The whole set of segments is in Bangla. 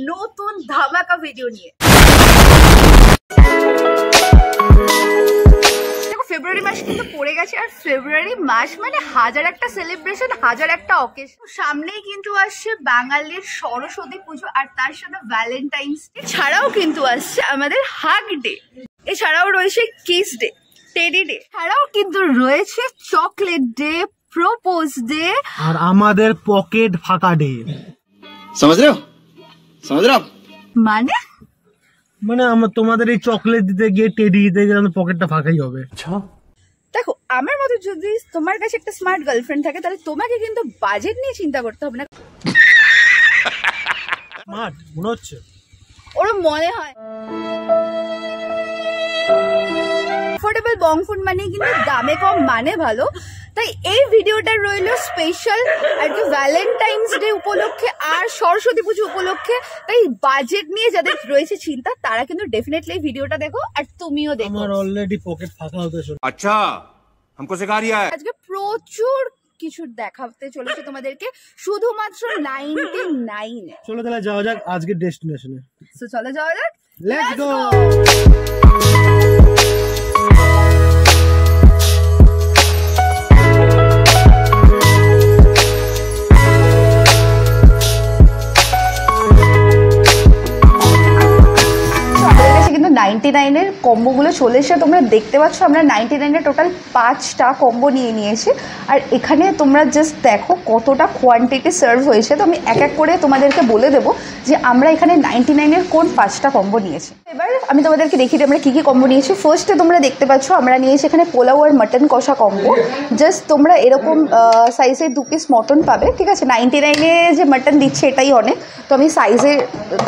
নতুন ধামাকা ভিডিও নিয়ে। ফেব্রুয়ারি মাস কিন্তু পড়ে গেছে, আর ফেব্রুয়ারি মাস মানে হাজার একটা সেলিব্রেশন, হাজার একটা অকেশন। সামনেই কিন্তু আসছে বাঙালির সরস্বতী পুজো, আর তার সাথে ভ্যালেন্টাইন্স ডে ছাড়াও কিন্তু আসছে আমাদের হাগ ডে, এছাড়াও রয়েছে কিস ডে, টেডি ডে, ছাড়াও কিন্তু রয়েছে চকলেট ডে, প্রপোজ ডে, আর আমাদের পকেট ফাঁকা ডে। মানে আমরা তোমাদের এই চকলেট দিতে গিয়ে টেডি দিতে গিয়ে আমাদের পকেটটা ফাঁকাই হবে। দেখো, আমার মতো যদি তোমার কাছে একটা স্মার্ট গার্লফ্রেন্ড থাকে তাহলে তোমাকে কিন্তু বাজেট নিয়ে চিন্তা করতে হবে না। স্মার্ট মনে হচ্ছে, ওর মনে হয় অ্যাফোর্ডেবল বং ফুড মানে কিন্তু দামে কম মানে ভালো। তাই এই ভিডিওটা রইল স্পেশাল আর কি ভ্যালেন্টাইন্স ডে উপলক্ষে আর সরস্বতী পুজো উপলক্ষে। তাই বাজেট নিয়ে যাদের রয়েছে চিন্তা তারা কিন্তু ডেফিনেটলি এই ভিডিওটা দেখো, আর তুমিও দেখো। আমার অলরেডি পকেট ফাঁকা হতে শুরু। আচ্ছা, हमको सिखा रिया है। আজকে প্রচুর কিছু দেখাতে চলেছে তোমাদেরকে, শুধুমাত্র 99 এ। চলো তাহলে যাওয়া যাক আজকের ডেস্টিনেশনে। সো চলো যাওয়া যাক, লেটস গো। কিন্তু 99 এর কম্বোগুলো চলে এসে তোমরা দেখতে পাচ্ছ, আমরা 99 এর টোটাল 5টা কম্বো নিয়ে নিয়েছি। আর এখানে তোমরা জাস্ট দেখো কতটা কোয়ান্টিটি সার্ভ হয়েছে। তো আমি এক এক করে তোমাদেরকে বলে দেবো যে আমরা এখানে 99 এর কোন 5টা কম্বো নিয়েছি। এবার আমি তোমাদেরকে দেখি আমরা কী কী কম্বো নিয়েছি। ফার্স্টে তোমরা দেখতে পাচ্ছ আমরা নিয়েছি এখানে পোলাও আর মাটন কষা কম্বো। জাস্ট তোমরা এরকম সাইজের 2 পিস মটন পাবে, ঠিক আছে। 99 এ যে মাটন দিচ্ছে এটাই অনেক, তো আমি সাইজের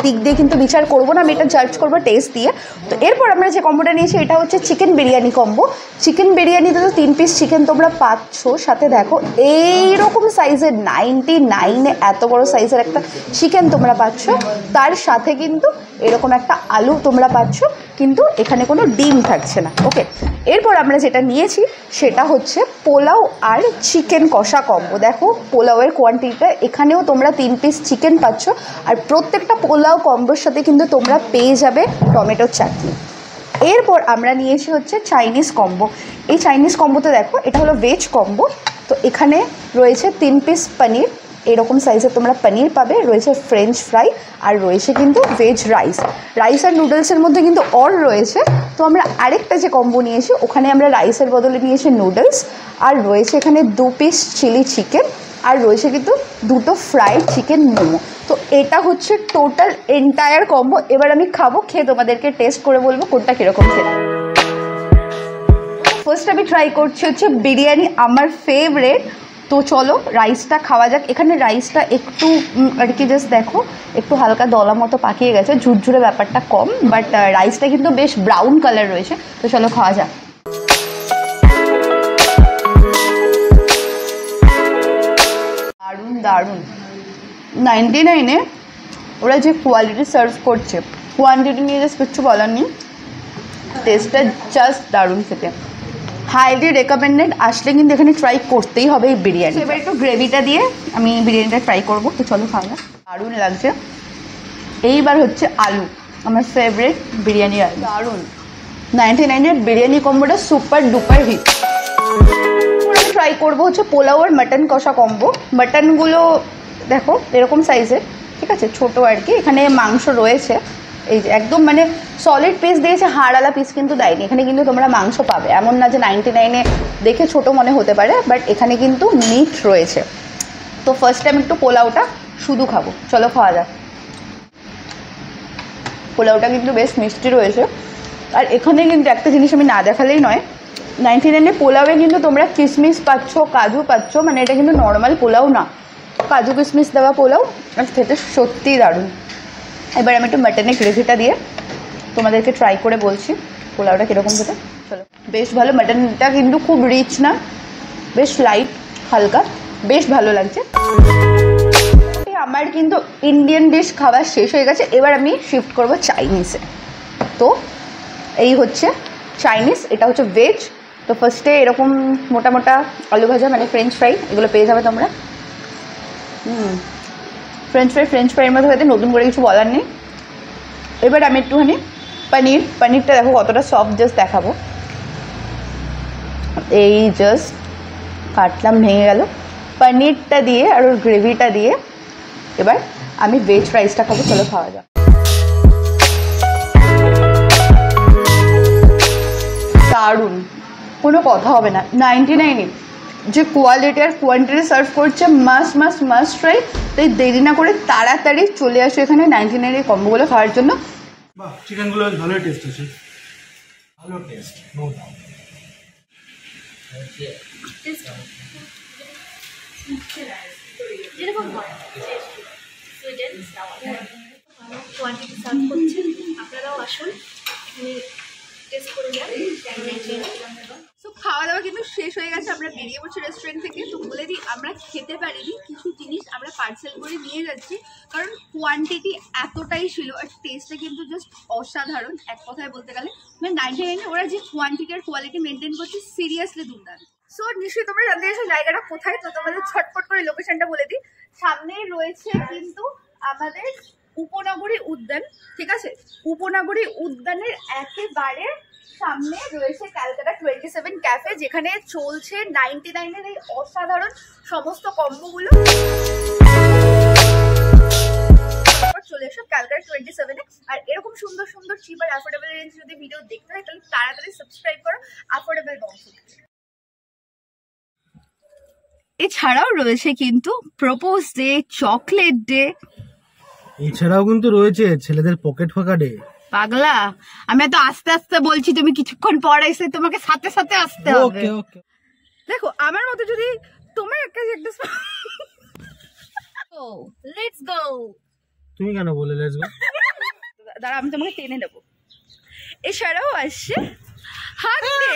দিক দিয়ে কিন্তু বিচার করবো না, আমি এটা জাজ করবো টেস্ট দিয়ে। তো এরপর আমরা যে কম্বোটা নিয়েছি এটা হচ্ছে চিকেন বিরিয়ানি কম্বো। চিকেন বিরিয়ানিতে তো 3 পিস চিকেন তোমরা পাচ্ছ, সাথে দেখো এইরকম সাইজের 99 এত বড় সাইজের একটা চিকেন তোমরা পাচ্ছ, তার সাথে কিন্তু এরকম একটা আলু তোমরা পাচ্ছ, কিন্তু এখানে কোনো ডিম থাকছে না। ওকে, এরপর আমরা যেটা নিয়েছি সেটা হচ্ছে পোলাও আর চিকেন কষা কম্বো। দেখো পোলাওয়ের কোয়ান্টিটিটা, এখানেও তোমরা 3 পিস চিকেন পাচ্ছ, আর প্রত্যেকটা পোলাও কম্বোর সাথে কিন্তু তোমরা পেয়ে যাবে টমেটোর চাটনি। এরপর আমরা নিয়েছি হচ্ছে চাইনিজ কম্বো। এই চাইনিজ কম্বোতে দেখো এটা হলো ভেজ কম্বো। তো এখানে রয়েছে 3 পিস পনির, এরকম সাইজের তোমরা পনির পাবে, রয়েছে ফ্রেঞ্চ ফ্রাই, আর রয়েছে কিন্তু ভেজ রাইস। রাইস আর নুডলসের মধ্যে কিন্তু অর রয়েছে। তো আমরা আরেকটা যে কম্বো নিয়েছি ওখানে আমরা রাইসের বদলে নিয়েছি নুডলস, আর রয়েছে এখানে 2 পিস চিলি চিকেন, আর রয়েছে কিন্তু 2টো ফ্রাইড চিকেন মোমো। তো এটা হচ্ছে টোটাল এন্টায়ার কম্বো। এবার আমি খাবো, খেয়ে তোমাদেরকে টেস্ট করে বলবো কোনটা কীরকম খেতে। ফার্স্ট আমি ট্রাই করছি হচ্ছে বিরিয়ানি, আমার ফেভারেট। তো চলো রাইসটা খাওয়া যাক। এখানে রাইসটা একটু আর কি জাস্ট দেখো একটু হালকা দলা মতো পাকিয়ে গেছে, ঝুরঝুরে ব্যাপারটা কম, বাট রাইসটা কিন্তু বেশ ব্রাউন কালার রয়েছে। তো চলো খাওয়া যাক। দারুণ দারুণ। 99 এ ওরা যে কোয়ালিটি সার্ভ করছে, কোয়ান্টিটি নিয়ে জাস্ট কিচ্ছু বলার নেই, টেস্টটা জাস্ট দারুণ খেতে। হাইলি রেকমেন্ডেড, আসলে কিন্তু এখানে ট্রাই করতেই হবে এই বিরিয়ানি। এবার একটু গ্রেভিটা দিয়ে আমি বিরিয়ানিটা ট্রাই করবো। তো চলো খাওয়া যাক। দারুণ লাগছে। এইবার হচ্ছে আলু, আমার ফেভারিট বিরিয়ানি আলু। দারুণ। 99 এর বিরিয়ানি কম্বোটা সুপার ডুপার হিট। আমি ট্রাই করবো হচ্ছে পোলাও আর মাটন কষা কম্বো। মাটনগুলো দেখো এরকম সাইজের, ঠিক আছে, ছোটো আর কি। এখানে মাংস রয়েছে, এই যে একদম মানে সলিড পিস দিয়েছে, হাড়ালা পিস কিন্তু দেয়নি। এখানে কিন্তু তোমরা মাংস পাবে, এমন না যে 99 এ দেখে ছোট মনে হতে পারে, বাট এখানে কিন্তু মিট রয়েছে। তো ফার্স্ট টাইম একটু পোলাওটা শুধু খাবো, চলো খাওয়া যাক। পোলাওটা কিন্তু বেশ মিষ্টি রয়েছে। আর এখানে কিন্তু একটা জিনিস আমি না দেখালেই নয়, 99 এ পোলাওয়ে কিন্তু তোমরা কিশমিশ পাচ্ছ, কাজু পাচ্ছ, মানে এটা কিন্তু নর্মাল পোলাও না, কাজু কিশমিশ দেওয়া পোলাও, আর খেতে সত্যিই দারুণ। এবার আমি একটু মাটনের গ্রেভিটা দিয়ে তোমাদেরকে ট্রাই করে বলছি পোলাওটা কীরকম খেতে। চলো, বেশ ভালো। মাটনটা কিন্তু খুব রিচ না, বেশ লাইট হালকা, বেশ ভালো লাগছে। আমার কিন্তু ইন্ডিয়ান ডিশ খাওয়া শেষ হয়ে গেছে, এবার আমি শিফট করব চাইনিজে। তো এই হচ্ছে চাইনিজ, এটা হচ্ছে ভেজ। তো ফার্স্টে এরকম মোটা মোটা আলু ভাজা মানে ফ্রেঞ্চ ফ্রাই, এগুলো পেয়ে যাবে তোমরা। ফ্রেঞ্চ ফ্রাইয়ের মধ্যে হয়তো নতুন করে কিছু বলার নেই। এবার আমি একটুখানি পনিরটা দেখো কতটা সফট, জাস্ট দেখাবো। এই জাস্ট কাটলাম, ভেঙে গেল। পনিরটা দিয়ে আর ওর গ্রেভিটা দিয়ে এবার আমি ভেজ রাইসটা খাবো। চলো খাওয়া যাক। দারুণ, কোনো কথা হবে না। 99 যে কোয়ালিটি আর কোয়ান্টিটি সার্ভ করছে, মাস্ট ট্রাই। তাই দেরি না করে তাড়াতাড়ি চলে আসো এখানে 99 এই কম্বোগুলো খাওয়ার জন্য। বাহ, চিকেনগুলো ভালোই টেস্ট আছে, ভালো টেস্ট, নো ডাউট। যেরকম হয় সুইডেন কোয়ান্টিটি সার্ভ করছে, আপনারাও আসুন এখানে টেস্ট করে যান। সো খাওয়া দাওয়া কিন্তু শেষ হয়ে গেছে, আমরা বেরিয়ে পড়ছি রেস্টুরেন্ট থেকে। তো বলে দিই, আমরা খেতে পারিনি, কিছু জিনিস আমরা পার্সেল করে নিয়ে যাচ্ছি, কারণ কোয়ান্টিটি এতটাই ছিল আর টেস্টটা কিন্তু জাস্ট অসাধারণ। এক কথায় বলতে গেলে মানে 99 ওরা যে কোয়ান্টিটি আর কোয়ালিটি মেনটেন করছে, সিরিয়াসলি দুর্দান্ত। সো নিশ্চয়ই তোমরা জানতে চাইছো জায়গাটা কোথায়, তো তোমাদের ছটপট করে লোকেশনটা বলে দিই। সামনেই রয়েছে কিন্তু আমাদের উপনগরী উদ্যান, ঠিক আছে? উপনগরী উদ্যানের একেবারে সামনে রয়েছে ক্যালকাটা 27 ক্যাফে, যেখানে চলছে 99 এই অসাধারণ সমস্ত কম্বোগুলো। চলে এসো ক্যালকাটা 27 আর এরকম সুন্দর সুন্দর চিপ আর অ্যাফোর্ডেবল রেঞ্জ যদি ভিডিও দেখতে হয় তাহলে তাড়াতাড়ি সাবস্ক্রাইব করো অ্যাফোর্ডেবল বংশ। এছাড়াও রয়েছে কিন্তু প্রপোজ ডে, চকলেট ডে, এছাড়াও কিন্তু রয়েছে ছেলেদের পকেট ফাঁকা ডে। পাগলা, আমি এত আস্তে আস্তে বলছি, তুমি কিছুক্ষণ পরে এসে তোমাকে সাথে সাথে আসতে হবে। ওকে ওকে, দেখো আমার মতো যদি তোমার একটা লেটস গো। তুমি কেন বলে লেটস গো? দাঁড়া, আমি তোমাকে টেনে নেবো। এছাড়াও আসছে হাত দে।